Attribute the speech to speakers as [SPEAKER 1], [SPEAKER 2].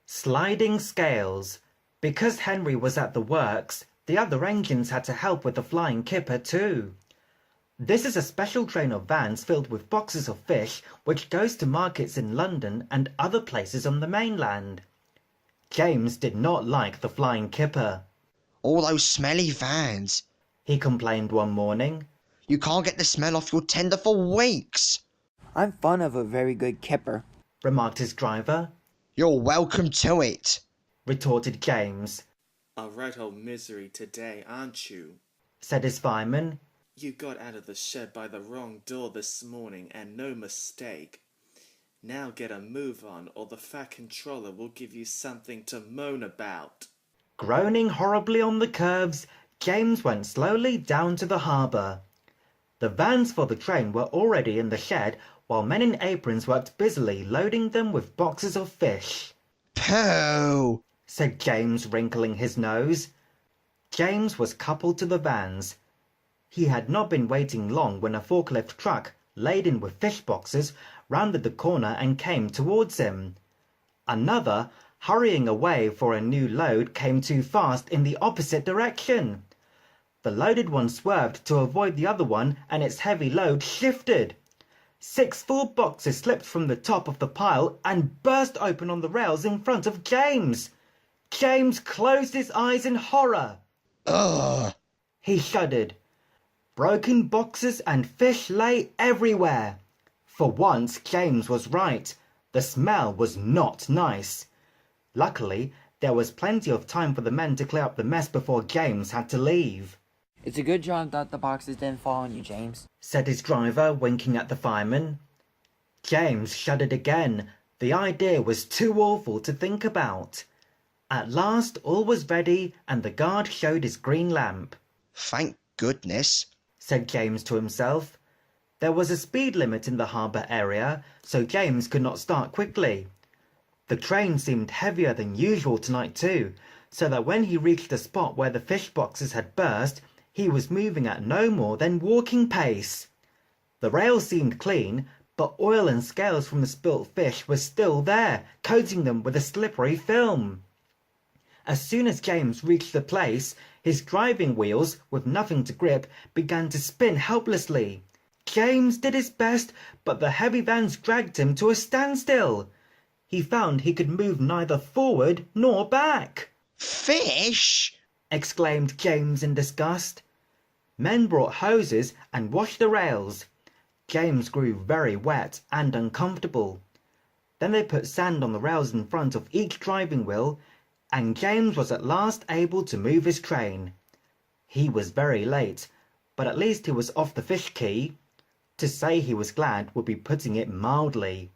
[SPEAKER 1] Sliding scales. Because Henry was at the works, the other engines had to help with the flying kipper too. This is a special train of vans filled with boxes of fish which goes to markets in London and other places on the mainland. James did not like the flying kipper.
[SPEAKER 2] All those smelly vans.
[SPEAKER 1] He complained one morning.
[SPEAKER 2] You can't get the smell off your tender for weeks.
[SPEAKER 3] I'm fond of a very good kipper,
[SPEAKER 1] Remarked his driver.
[SPEAKER 2] You're welcome to it,
[SPEAKER 1] Retorted James.
[SPEAKER 4] A right old misery today, aren't you?
[SPEAKER 1] Said his fireman.
[SPEAKER 4] You got out of the shed by the wrong door this morning, and no mistake. Now get a move on, or the fat controller will give you something to moan about.
[SPEAKER 1] Groaning horribly on the curves, James went slowly down to the harbour. The vans for the train were already in the shed, while men in aprons worked busily loading them with boxes of fish.
[SPEAKER 2] Pooh,
[SPEAKER 1] Said James, wrinkling his nose. James was coupled to the vans. He had not been waiting long when a forklift truck, laden with fish boxes, rounded the corner and came towards him. Another, hurrying away for a new load, came too fast in the opposite direction. The loaded one swerved to avoid the other one, and its heavy load shifted. 6 full boxes slipped from the top of the pile and burst open on the rails in front of James. James closed his eyes in horror.
[SPEAKER 2] ugh.
[SPEAKER 1] He shuddered. Broken boxes and fish lay everywhere. For once, James was right. The smell was not nice. Luckily, there was plenty of time for the men to clear up the mess before James had to leave.
[SPEAKER 3] It's a good job that the boxes didn't fall on you, James,
[SPEAKER 1] Said his driver, winking at the fireman. James shuddered again. The idea was too awful to think about. At last all was ready, and the guard showed his green lamp.
[SPEAKER 2] Thank goodness,
[SPEAKER 1] Said James to himself. There was a speed limit in the harbour area, so James could not start quickly. The train seemed heavier than usual tonight too, so that when he reached the spot where the fish boxes had burst, he was moving at no more than walking pace. The rails seemed clean, but oil and scales from the spilt fish were still there, coating them with a slippery film. As soon as James reached the place, his driving wheels, with nothing to grip, began to spin helplessly. James did his best, but the heavy vans dragged him to a standstill. He found he could move neither forward nor back.
[SPEAKER 2] fish.
[SPEAKER 1] Exclaimed James in disgust. Men brought hoses and washed the rails. James grew very wet and uncomfortable. Then they put sand on the rails in front of each driving wheel, and James was at last able to move his train. He was very late, but at least he was off the fish quay. To say he was glad would be putting it mildly.